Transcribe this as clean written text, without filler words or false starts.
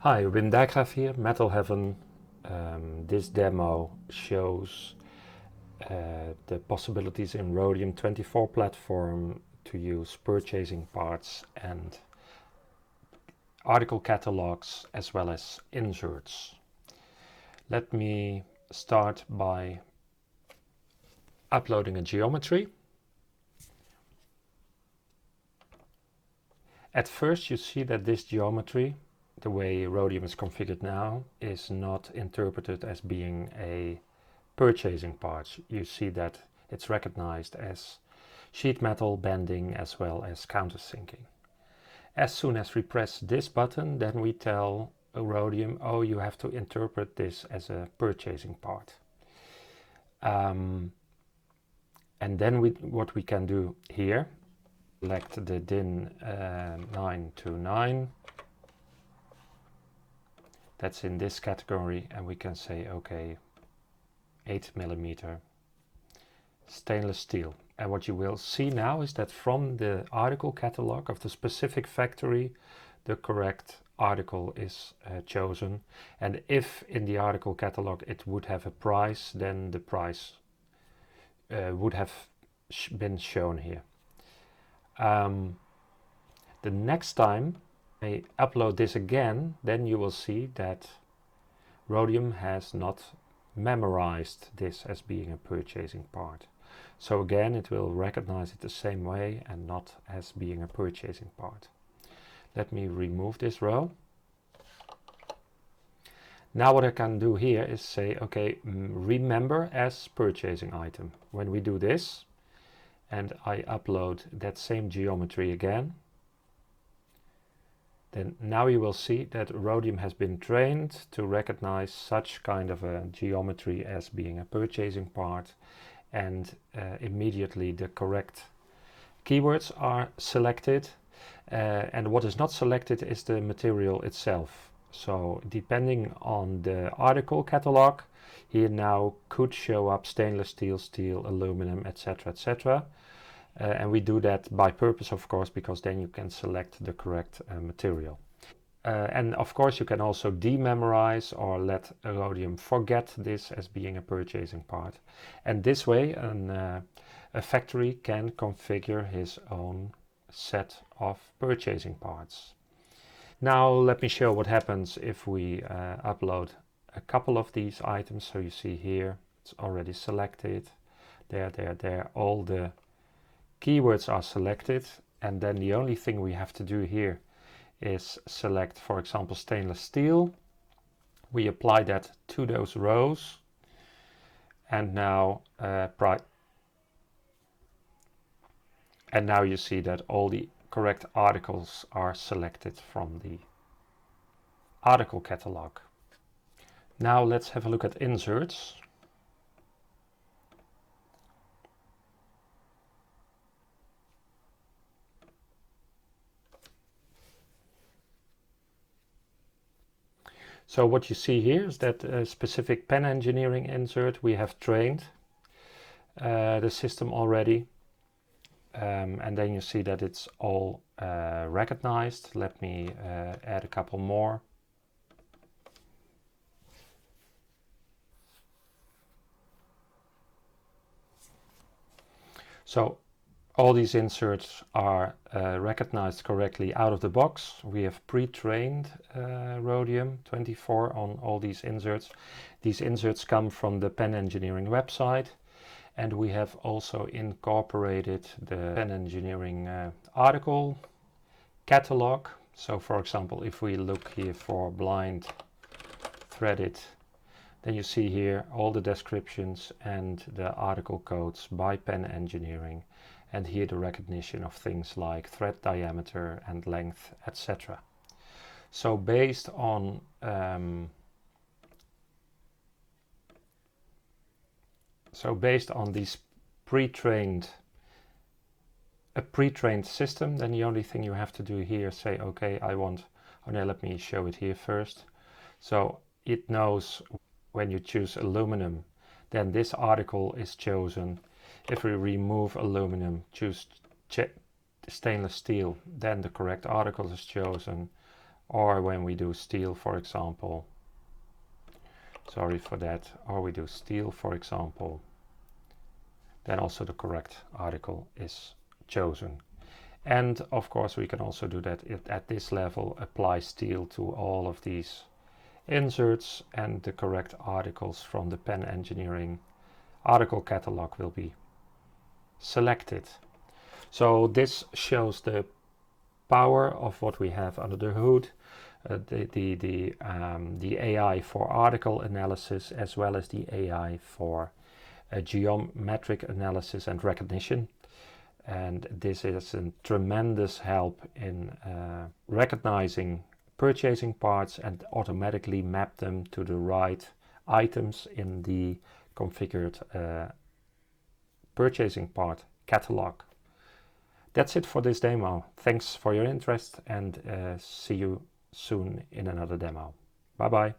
Hi, Wim Dijkgraaf here, Metal Heaven. This demo shows the possibilities in Rhodium 24 platform to use purchasing parts and article catalogs as well as inserts. Let me start by uploading a geometry. At first you see that this geometry, the way Rhodium is configured now, is not interpreted as being a purchasing part. You see that it's recognized as sheet metal bending as well as countersinking. As soon as we press this button, then we tell Rhodium, oh, you have to interpret this as a purchasing part. And then what we can do here, select the DIN 929. That's in this category, and we can say, okay, 8mm stainless steel. And what you will see now is that from the article catalog of the specific factory, the correct article is chosen. And if in the article catalog it would have a price, then the price would have been shown here. The next time I upload this again, then you will see that Rhodium has not memorized this as being a purchasing part. So again, it will recognize it the same way and not as being a purchasing part. Let me remove this row. Now what I can do here is say, okay, remember as purchasing item. When we do this, and I upload that same geometry again, then now you will see that Rhodium has been trained to recognize such kind of a geometry as being a purchasing part, and immediately the correct keywords are selected, and what is not selected is the material itself. So depending on the article catalog, here now could show up stainless steel, steel, aluminum, etc., etc. And we do that by purpose, of course, because then you can select the correct material. And of course you can also dememorize or let Rhodium forget this as being a purchasing part. And this way a factory can configure his own set of purchasing parts. Now let me show what happens if we upload a couple of these items. So you see here it's already selected. There, all the keywords are selected, and then the only thing we have to do here is select, for example, stainless steel. We apply that to those rows, and now you see that all the correct articles are selected from the article catalog. Now let's have a look at inserts. So what you see here is that a specific pen engineering insert, we have trained the system already. And then you see that it's all recognized. Let me add a couple more. So all these inserts are recognized correctly out of the box. We have pre-trained Rhodium 24 on all these inserts. These inserts come from the Pen Engineering website, and we have also incorporated the Pen Engineering article catalog. So for example, if we look here for blind threaded, then you see here all the descriptions and the article codes by Pen Engineering, and here the recognition of things like thread diameter and length, etc. So based on these pre-trained system, then the only thing you have to do here is say, okay, let me show it here first. So it knows when you choose aluminum, then this article is chosen. If we remove aluminum, choose stainless steel, then the correct article is chosen. or when we do steel, for example, or we do steel, for example, then also the correct article is chosen. And of course we can also do that at this level, apply steel to all of these inserts, and the correct articles from the Pen Engineering article catalog will be selected. So this shows the power of what we have under the hood, the AI for article analysis, as well as the AI for geometric analysis and recognition. And this is a tremendous help in recognizing purchasing parts and automatically map them to the right items in the configured purchasing part catalog. That's it for this demo. Thanks for your interest, and see you soon in another demo. Bye bye.